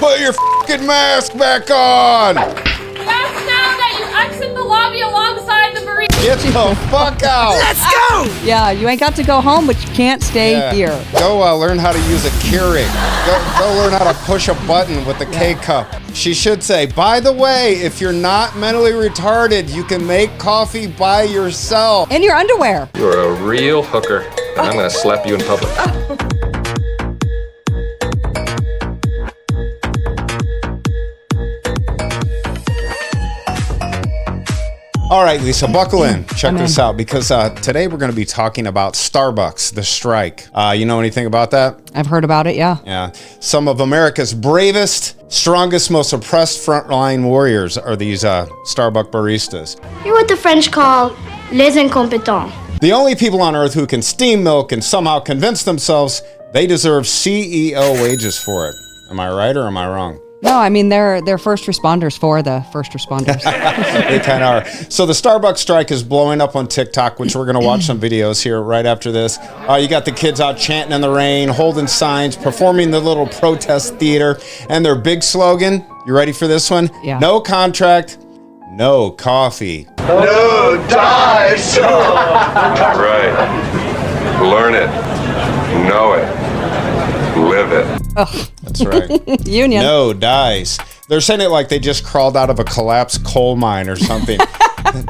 Put your fucking mask back on! Ask now that you exit the lobby alongside the barista. Get the fuck out! Let's go! Yeah, you ain't got to go home, but you can't stay here. Go learn how to use a Keurig. Go learn how to push a button with the K-cup. She should say, by the way, if you're not mentally retarded, you can make coffee by yourself. In your underwear. You're a real hooker, and I'm gonna slap you in public. All right, Lisa, buckle in. Check this out, because today we're going to be talking about Starbucks, the strike. You know anything about that? I've heard about it, yeah. Yeah. Some of America's bravest, strongest, most oppressed frontline warriors are these Starbucks baristas. You're what the French call les incompetents. The only people on earth who can steam milk and somehow convince themselves they deserve CEO wages for it. Am I right or am I wrong? No, I mean, they're first responders for the first responders. They kind of are. So the Starbucks strike is blowing up on TikTok, which we're going to watch some videos here right after this. You got the kids out chanting in the rain, holding signs, performing the little protest theater, and their big slogan, you ready for this one? Yeah. No contract, no coffee. No dice! Right. Learn it. Know it. Live it. That's right. Union. No dice. They're saying it like they just crawled out of a collapsed coal mine or something.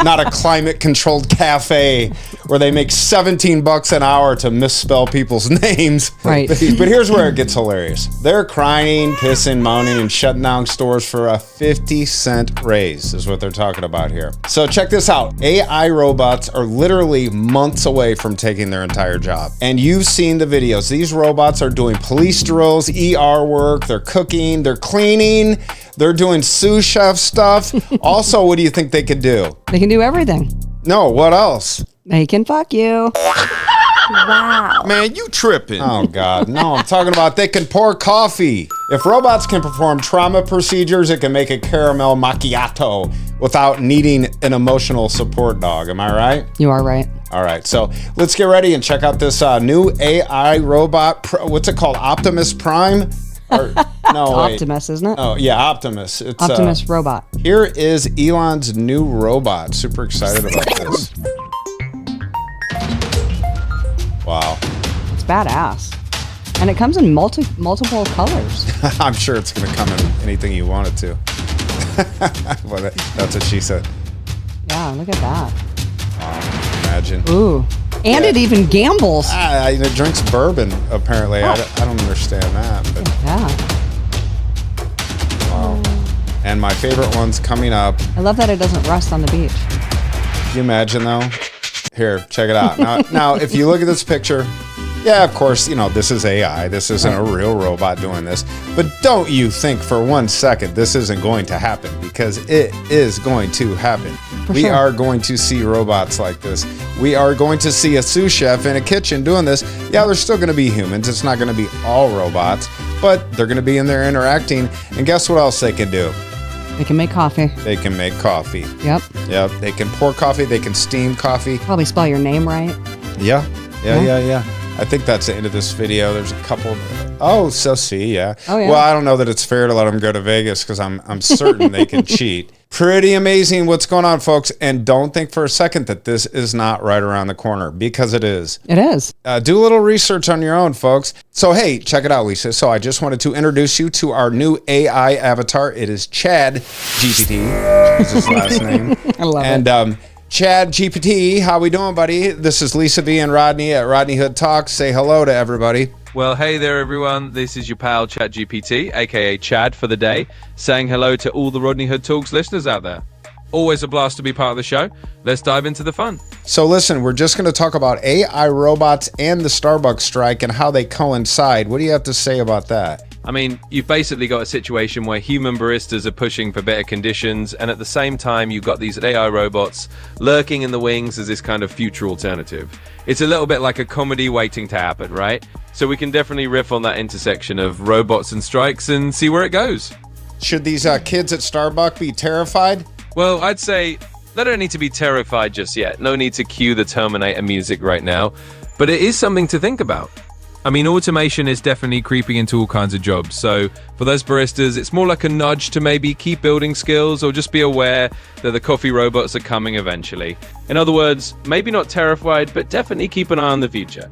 Not a climate-controlled cafe where they make $17 an hour to misspell people's names. Right. But here's where it gets hilarious. They're crying, pissing, moaning, and shutting down stores for a 50-cent raise is what they're talking about here. So check this out. AI robots are literally months away from taking their entire job. And you've seen the videos. These robots are doing police drills, ER work, they're cooking, they're cleaning, they're doing sous chef stuff. Also, what do you think they could do? They can do everything. No, what else? They can fuck you. Wow. Man, you tripping. Oh, God. No, I'm talking about they can pour coffee. If robots can perform trauma procedures, it can make a caramel macchiato without needing an emotional support dog. Am I right? You are right. All right, so let's get ready and check out this new AI robot. What's it called? Optimus Prime? Or, no, wait. Optimus, isn't it? Oh, yeah, Optimus. It's, Optimus robot. Here is Elon's new robot. Super excited about this. Wow. It's badass. And it comes in multiple colors. I'm sure it's going to come in anything you want it to. Well, that's what she said. Yeah, look at that. Wow, imagine. Ooh. And it even gambles. It drinks bourbon, apparently. I don't understand that. But Yeah. wow. And my favorite one's coming up. I love that it doesn't rust on the beach. Can you imagine, though? Here, check it out. Now, if you look at this picture, yeah, of course, this is AI. This isn't a real robot doing this. But don't you think for 1 second this isn't going to happen, because it is going to happen. We are going to see robots like this. We are going to see a sous chef in a kitchen doing this. Yeah, they're still going to be humans. It's not going to be all robots, but they're going to be in there interacting. And guess what else they can do? They can make coffee. They can make coffee. Yep. Yep. They can pour coffee. They can steam coffee. Probably spell your name right. Yeah. I think that's the end of this video. There's a couple. Oh, so see, yeah. Oh, yeah. Well, I don't know that it's fair to let them go to Vegas, because I'm certain they can cheat. Pretty amazing what's going on, folks. And don't think for a second that this is not right around the corner, because it is. It is. Do a little research on your own, folks. So, hey, check it out, Lisa. So I just wanted to introduce you to our new AI avatar. It is Chad GPT, is his last name. I love it. And Chad GPT, how we doing, buddy? This is Lisa V and Rodney at Rodney Hood Talks. Say hello to everybody. Well, hey there, everyone. This is your pal, ChatGPT, aka Chad for the day, saying hello to all the Rodney Hood Talks listeners out there. Always a blast to be part of the show. Let's dive into the fun. So listen, we're just going to talk about AI robots and the Starbucks strike and how they coincide. What do you have to say about that? I mean, you've basically got a situation where human baristas are pushing for better conditions, and at the same time, you've got these AI robots lurking in the wings as this kind of future alternative. It's a little bit like a comedy waiting to happen, right? So we can definitely riff on that intersection of robots and strikes and see where it goes. Should these kids at Starbucks be terrified? Well, I'd say they don't need to be terrified just yet. No need to cue the Terminator music right now, but it is something to think about. I mean, automation is definitely creeping into all kinds of jobs. So for those baristas, it's more like a nudge to maybe keep building skills or just be aware that the coffee robots are coming eventually. In other words, maybe not terrified, but definitely keep an eye on the future.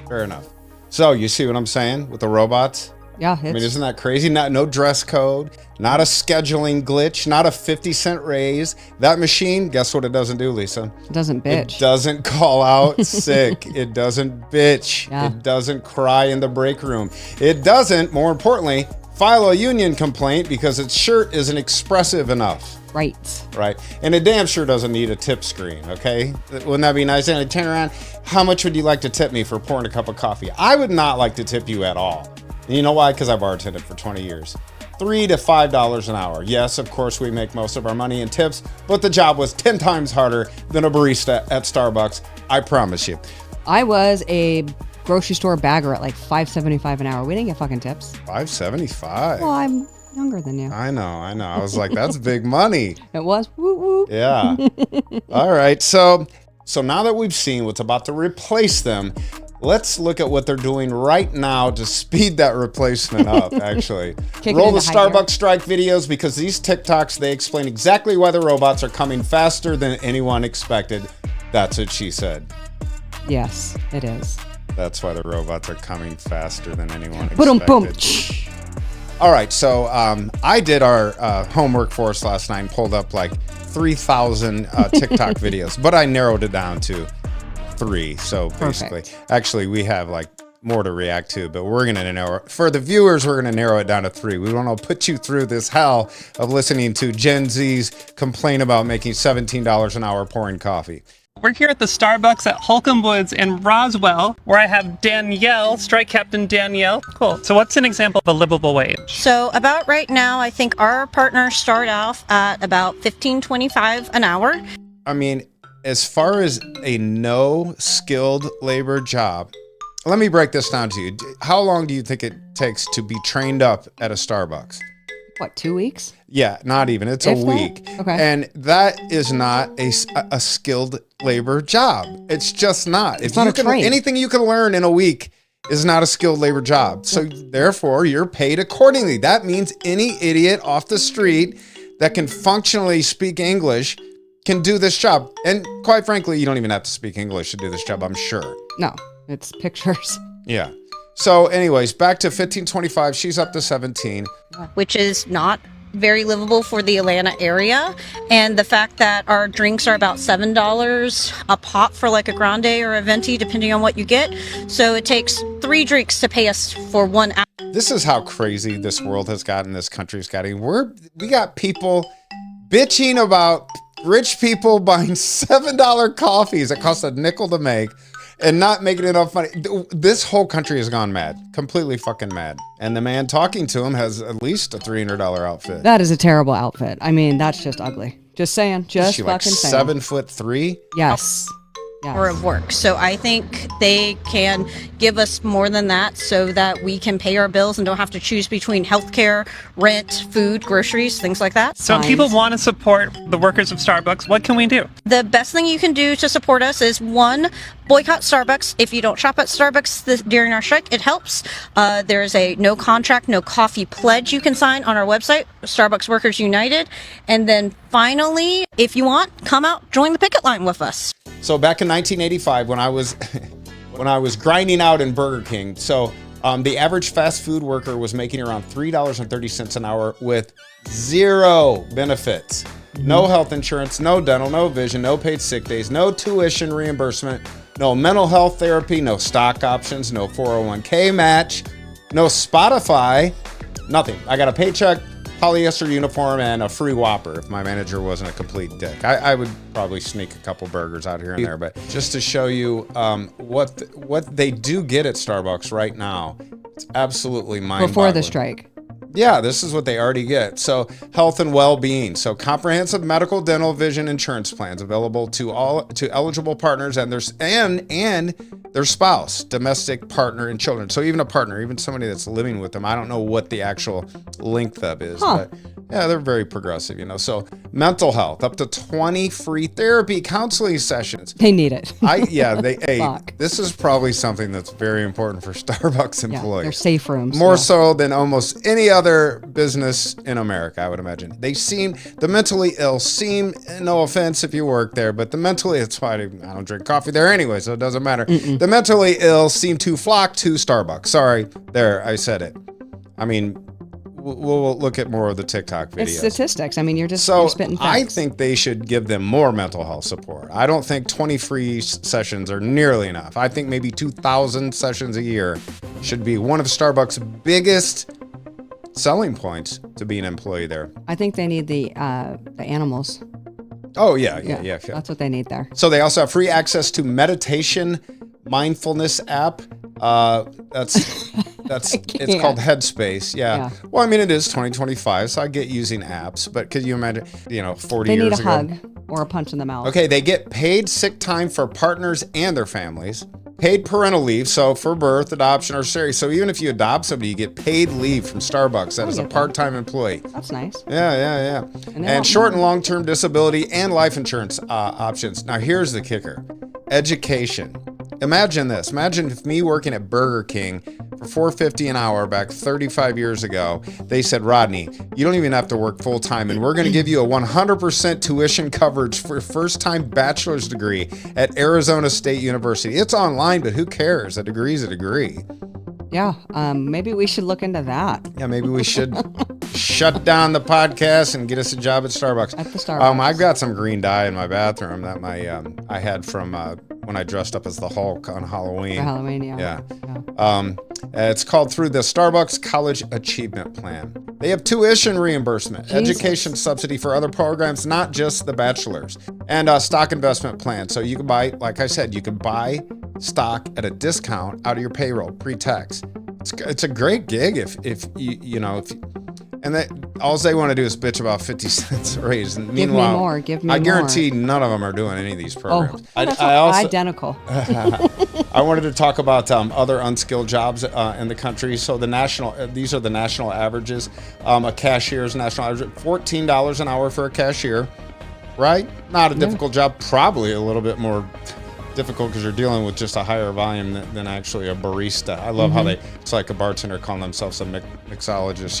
Fair enough. So you see what I'm saying with the robots? Yeah, I mean, isn't that crazy? No dress code, not a scheduling glitch, not a 50-cent raise. That machine, guess what it doesn't do, Lisa? it doesn't bitch. It doesn't call out sick. It doesn't bitch. Yeah. It doesn't cry in the break room. It doesn't, more importantly, file a union complaint because its shirt isn't expressive enough. Right. Right. And it damn sure doesn't need a tip screen, okay? Wouldn't that be nice? And I turn around, how much would you like to tip me for pouring a cup of coffee? I would not like to tip you at all. And you know why? Because I bartended for 20 years. $3 to $5 an hour. Yes, of course, we make most of our money in tips, but the job was 10 times harder than a barista at Starbucks. I promise you. I was a grocery store bagger at like $5.75 an hour. We didn't get fucking tips. $5.75. Well, I'm younger than you. I know. I was like, that's big money. It was. Woo woo. Yeah. All right. So now that we've seen what's about to replace them, let's look at what they're doing right now to speed that replacement up, actually. Roll the Starbucks strike videos because these TikToks, they explain exactly why the robots are coming faster than anyone expected. That's what she said. Yes, it is. That's why the robots are coming faster than anyone Boom, boom. expected. All right, so I did our homework for us last night and pulled up like 3,000 TikTok videos, but I narrowed it down to 3. So basically, actually, we have like more to react to, but we're going to narrow it. For the viewers, we're going to narrow it down to 3. We want to put you through this hell of listening to Gen Zs complain about making $17 an hour pouring coffee. We're here at the Starbucks at Holcomb Woods in Roswell, where I have Danielle, Strike Captain Danielle. Cool. So what's an example of a livable wage? So about right now, I think our partners start off at about $15.25 an hour. I mean, as far as a no skilled labor job, let me break this down to you. How long do you think it takes to be trained up at a Starbucks? What, 2 weeks? Yeah, not even. It's a week. Okay. And that is not a skilled labor job. It's just not. It's not a trade. Anything you can learn in a week is not a skilled labor job. So therefore, you're paid accordingly. That means any idiot off the street that can functionally speak English can do this job. And quite frankly, you don't even have to speak English to do this job, I'm sure. No, it's pictures. Yeah. So anyways, back to 15.25. She's up to 17. Which is not very livable for the Atlanta area. And the fact that our drinks are about $7 a pop for like a grande or a venti, depending on what you get. So it takes 3 drinks to pay us for 1 hour. This is how crazy this world has gotten, this country's gotten. We got people bitching about rich people buying $7 coffees that cost a nickel to make and not making enough money. This whole country has gone mad, completely fucking mad. And the man talking to him has at least a $300 outfit. That is a terrible outfit. I mean, that's just ugly. Just saying. Just she fucking like saying. 7'3"? Yes. Hour of work. So I think they can give us more than that so that we can pay our bills and don't have to choose between healthcare, rent, food, groceries, things like that. So if people want to support the workers of Starbucks, what can we do? The best thing you can do to support us is 1, boycott Starbucks. If you don't shop at Starbucks during our strike, it helps. There's a no contract, no coffee pledge you can sign on our website, Starbucks Workers United. And then finally, if you want, come out, join the picket line with us. So back in 1985, when I was grinding out in Burger King, so the average fast food worker was making around $3.30 an hour with 0 benefits. No health insurance, no dental, no vision, no paid sick days, no tuition reimbursement, no mental health therapy, no stock options, no 401k match, no Spotify, nothing. I got a paycheck, polyester uniform, and a free Whopper if my manager wasn't a complete dick. I would probably sneak a couple burgers out here and there, but just to show you what they do get at Starbucks right now, it's absolutely mind-boggling. Before the strike. Yeah, this is what they already get. So health and well-being. So comprehensive medical, dental, vision insurance plans available to eligible partners and their spouse, domestic partner, and children. So even a partner, even somebody that's living with them. I don't know what the actual length of is, but yeah, they're very progressive, So mental health, up to 20 free therapy counseling sessions. They need it. This is probably something that's very important for Starbucks employees. They're safe rooms. More so than almost any other business in America, I would imagine. The mentally ill seem, no offense if you work there, but the mentally, it's fine. I don't drink coffee there anyway, so it doesn't matter. The mentally ill seem to flock to Starbucks. Sorry, there, I said it. I mean, we'll look at more of the TikTok videos. It's statistics. I mean, you're So spitting facts. I think they should give them more mental health support. I don't think 20 free sessions are nearly enough. I think maybe 2,000 sessions a year should be one of Starbucks' biggest selling points to be an employee there. I think they need the animals. Oh, yeah. That's what they need there. So they also have free access to meditation mindfulness app. It's called Headspace. Yeah. Well, I mean, it is 2025, so I get using apps, but could you imagine, 40 years ago? They need a hug or a punch in the mouth. Okay, they get paid sick time for partners and their families. Paid parental leave, so for birth, adoption, or surgery. So even if you adopt somebody, you get paid leave from Starbucks. That is a part-time employee. That's nice. Yeah. And short and long-term disability and life insurance options. Now, here's the kicker. Education. Imagine this. Imagine if me working at Burger King for $4.50 an hour back 35 years ago, they said, Rodney, you don't even have to work full time, and we're going to give you a 100% tuition coverage for your first-time bachelor's degree at Arizona State University. It's online, but who cares? A degree's a degree. Yeah, maybe we should look into that. Yeah, maybe we should shut down the podcast and get us a job at Starbucks. At the Starbucks. I've got some green dye in my bathroom that I had from when I dressed up as the Hulk on Halloween. For Halloween, yeah. It's called through the Starbucks College Achievement Plan. They have tuition reimbursement, education subsidy for other programs, not just the bachelor's, and a stock investment plan. So you can buy, like I said, you can buy stock at a discount out of your payroll pre-tax. It's a great gig if all they want to do is bitch about 50 cents a raise. And meanwhile, give me more. I guarantee none of them are doing any of these programs. I also identical. I wanted to talk about other unskilled jobs in the country. So these are the national averages. A cashier's national average, $14 an hour for a cashier, right? Not a difficult job, probably a little bit more difficult because you're dealing with just a higher volume than actually a barista. I love how it's like a bartender calling themselves a mixologist.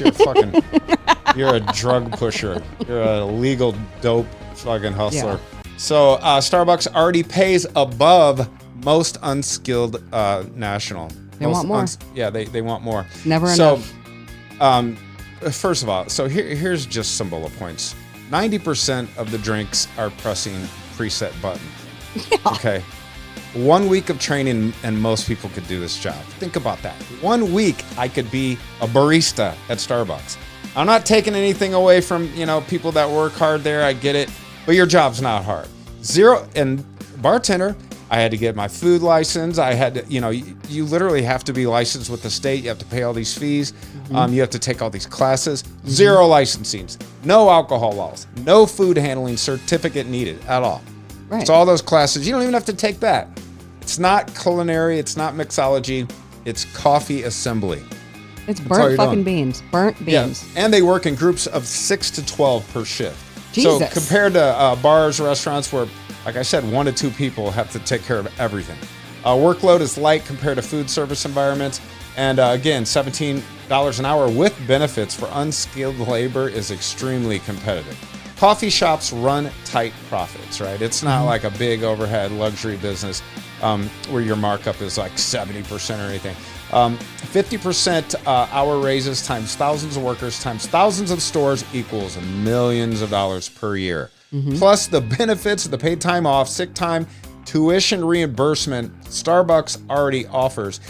You're a drug pusher. You're a legal dope fucking hustler. Yeah. So Starbucks already pays above most unskilled national. They want more. They want more. Never enough. So, first of all, here's just some bullet points. 90% of the drinks are pressing preset buttons. Yeah. Okay. 1 week of training and most people could do this job. Think about that. 1 week I could be a barista at Starbucks. I'm not taking anything away from, people that work hard there. I get it. But your job's not hard. And bartender, I had to get my food license. I had to, you literally have to be licensed with the state. You have to pay all these fees. You have to take all these classes. Zero licensings. No alcohol laws. No food handling certificate needed at all. Right. So all those classes, you don't even have to take that. It's not culinary. It's not mixology. It's coffee assembly. It's burnt fucking beans. Burnt beans. Yeah. And they work in groups of 6 to 12 per shift. Jesus. So compared to bars, restaurants where, like I said, 1 to 2 people have to take care of everything. Workload is light compared to food service environments. And again, $17 an hour with benefits for unskilled labor is extremely competitive. Coffee shops run tight profits, right? It's not like a big overhead luxury business where your markup is like 70% or anything. 50% hour raises times thousands of workers times thousands of stores equals millions of dollars per year. Plus the benefits, the paid time off, sick time, tuition reimbursement Starbucks already offers.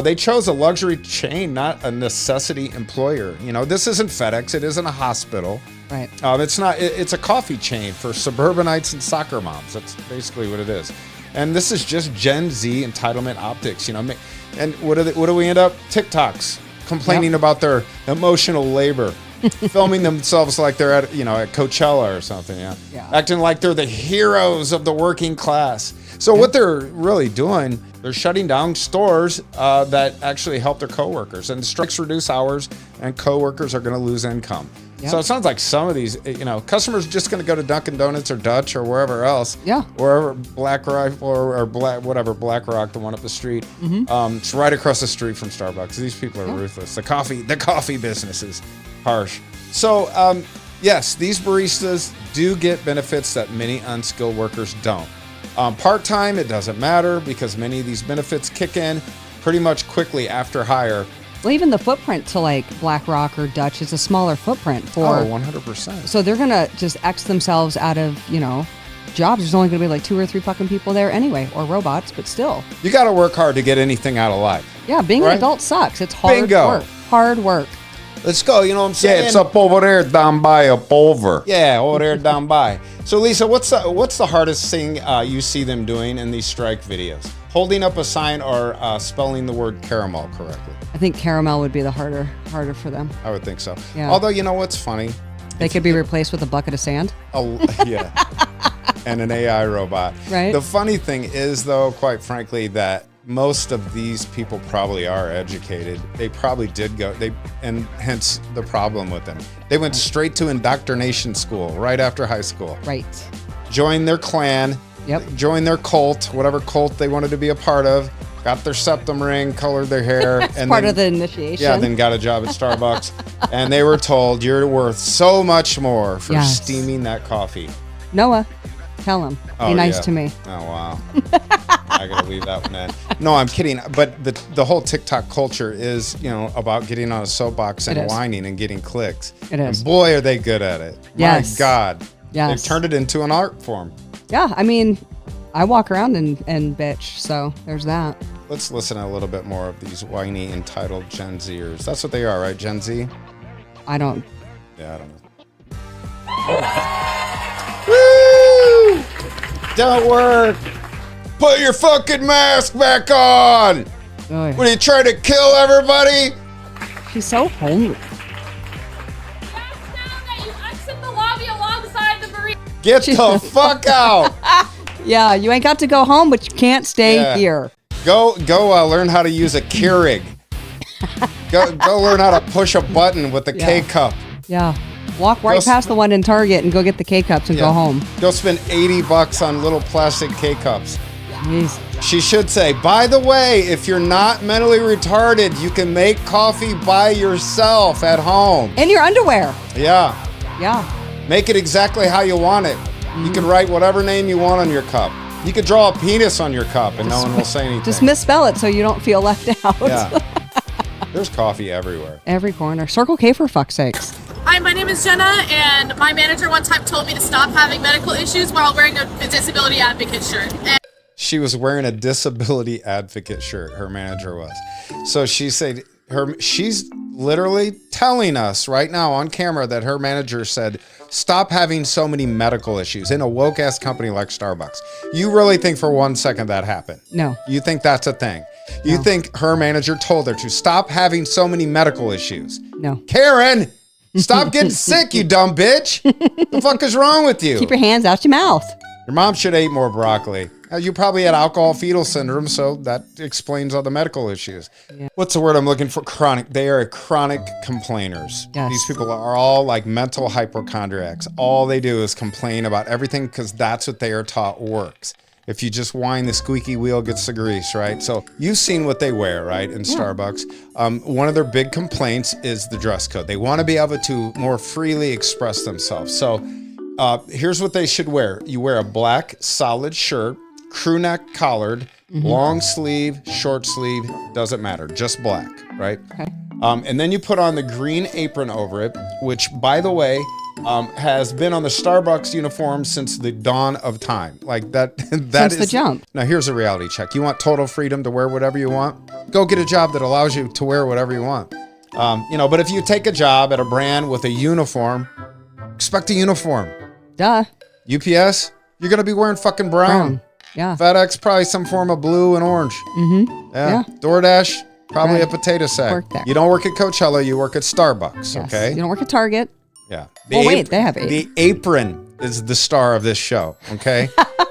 They chose a luxury chain, not a necessity employer. This isn't FedEx. It isn't a hospital. Right. It's a coffee chain for suburbanites and soccer moms. That's basically what it is. And this is just Gen Z entitlement optics, And what do we end up? TikToks. complaining about their emotional labor, filming themselves like they're at, at Coachella or something. Yeah. Acting like they're the heroes of the working class. So what they're really doing, they're shutting down stores that actually help their coworkers, and strikes reduce hours, and coworkers are going to lose income. Yep. So it sounds like some of these, customers just going to go to Dunkin' Donuts or Dutch or wherever else. Yeah. Wherever Black Rifle or Black Rock, the one up the street. It's right across the street from Starbucks. These people are ruthless. The coffee business is harsh. So, yes, these baristas do get benefits that many unskilled workers don't. Part-time, it doesn't matter because many of these benefits kick in pretty much quickly after hire. Well, even the footprint to like Black Rock or Dutch is a smaller footprint for. 100%. So they're gonna just X themselves out of jobs. There's only gonna be like 2 or 3 fucking people there anyway, or robots, but still. You got to work hard to get anything out of life. Yeah, being an adult sucks. It's hard work. Hard work. Let's go. You know what I'm saying? Yeah, it's up over there down by up over. Yeah, over there down by. So Lisa, what's the hardest thing you see them doing in these strike videos? Holding up a sign or spelling the word caramel correctly? I think caramel would be the harder for them. I would think so. Yeah. Although, you know what's funny? They could be replaced with a bucket of sand. Oh, yeah. And an AI robot. Right. The funny thing is, though, quite frankly, that most of these people probably are educated. They probably did go, and hence the problem with them. They went straight to indoctrination school right after high school. Right. Joined their clan. Yep. Joined their cult, whatever cult they wanted to be a part of. Got their septum ring, colored their hair. and part of the initiation. Yeah, then got a job at Starbucks. And they were told, you're worth so much more for steaming that coffee. Noah, tell him. Be nice to me. Oh, wow. I gotta leave that one in. No, I'm kidding. But the whole TikTok culture is, about getting on a soapbox and whining and getting clicks. It is. And boy, are they good at it. Yes. My God. Yes. They've turned it into an art form. Yeah, I mean, I walk around and bitch, so there's that. Let's listen to a little bit more of these whiny, entitled Gen Zers. That's what they are, right? Gen Z? I don't. Yeah, I don't know. Woo! Don't work. Put your fucking mask back on. Oh, yeah. What are you trying to kill everybody? She's so homely. Get the fuck out. Yeah, you ain't got to go home, but you can't stay here. Go learn how to use a Keurig. go learn how to push a button with the K-cup. Yeah. Walk right past the one in Target and go get the K-cups and go home. Go spend $80 on little plastic K-cups. Jeez. She should say, by the way, if you're not mentally retarded, you can make coffee by yourself at home. In your underwear. Yeah. Yeah. Make it exactly how you want it. You can write whatever name you want on your cup. You could draw a penis on your cup and no one will say anything. Just misspell it so you don't feel left out. Yeah. There's coffee everywhere. Every corner. Circle K for fuck's sakes. Hi, my name is Jenna, and my manager one time told me to stop having medical issues while wearing a disability advocate shirt. She was wearing a disability advocate shirt, her manager was. So she said, she's literally telling us right now on camera that her manager said, stop having so many medical issues in a woke-ass company like Starbucks. You really think for 1 second that happened? No. You think that's a thing? You think her manager told her to stop having so many medical issues? No. Karen, stop getting sick, you dumb bitch. The fuck is wrong with you? Keep your hands out your mouth. Your mom should have ate more broccoli. You probably had alcohol fetal syndrome, so that explains all the medical issues. Yeah. What's the word I'm looking for? Chronic. They are chronic complainers. Yes. These people are all like mental hypochondriacs. All they do is complain about everything because that's what they are taught works. If you just whine, the squeaky wheel gets the grease, right? So you've seen what they wear, right, in Starbucks. One of their big complaints is the dress code. They want to be able to more freely express themselves. So here's what they should wear. You wear a black solid shirt, crew neck collared, long sleeve, short sleeve, doesn't matter, just black, right? Okay. And then you put on the green apron over it, which, by the way, has been on the Starbucks uniform since the dawn of time. Like that Since is the jump. Now here's a reality check. You want total freedom to wear whatever you want? Go get a job that allows you to wear whatever you want. But if you take a job at a brand with a uniform, expect a uniform. Duh. UPS, you're gonna be wearing fucking brown. Yeah. FedEx, probably some form of blue and orange. Mm-hmm. Yeah. DoorDash, Probably Right. a potato sack. Work there. You don't work at Coachella, you work at Starbucks, Yes. okay? You don't work at Target. Yeah. Oh, wait, they have The apron is the star of this show, okay?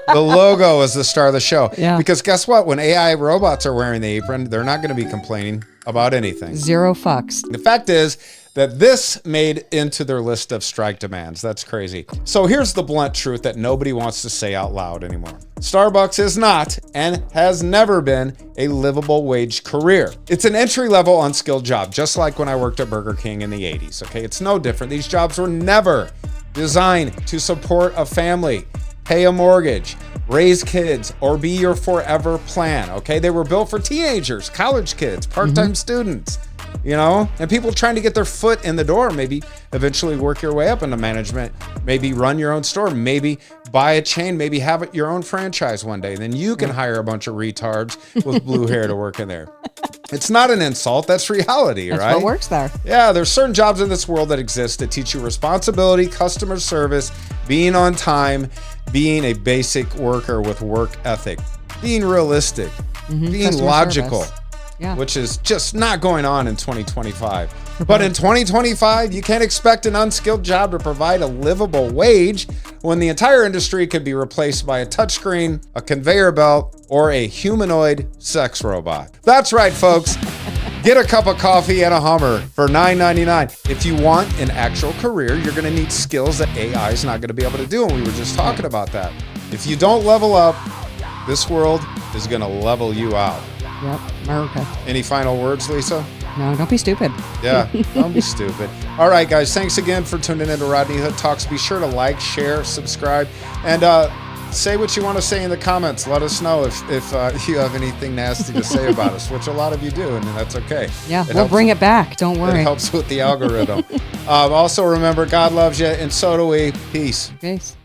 The logo is the star of the show. Yeah. Because guess what? When AI robots are wearing the apron, they're not going to be complaining about anything. Zero fucks. The fact is that this made into their list of strike demands. That's crazy. So here's the blunt truth that nobody wants to say out loud anymore. Starbucks is not and has never been a livable wage career. It's an entry-level unskilled job, just like when I worked at Burger King in the 80s, okay? It's no different. These jobs were never designed to support a family, pay a mortgage, raise kids, or be your forever plan, okay? They were built for teenagers, college kids, part-time students, you know, and people trying to get their foot in the door, maybe eventually work your way up into management, maybe run your own store, maybe buy a chain, maybe have your own franchise one day. Then you can hire a bunch of retards with blue hair to work in there. It's not an insult. That's reality, That's right? what works there. Yeah, there's certain jobs in this world that exist that teach you responsibility, customer service, being on time, being a basic worker with work ethic, being realistic, being Customer logical, service. Yeah. which is just not going on in 2025. But in 2025, you can't expect an unskilled job to provide a livable wage when the entire industry could be replaced by a touchscreen, a conveyor belt, or a humanoid sex robot. That's right, folks. Get a cup of coffee and a Hummer for $9.99. If you want an actual career, you're going to need skills that AI is not going to be able to do. And we were just talking about that. If you don't level up, this world is going to level you out. Yep. America. Any final words, Lisa? No, don't be stupid. Yeah, don't be stupid. All right, guys, thanks again for tuning in to Rodney Hood Talks. Be sure to like, share, subscribe, and say what you want to say in the comments. Let us know if you have anything nasty to say about us, which a lot of you do, and that's okay. Yeah, we'll bring it back. Don't worry. It helps with the algorithm. Also, remember, God loves you, and so do we. Peace. Peace.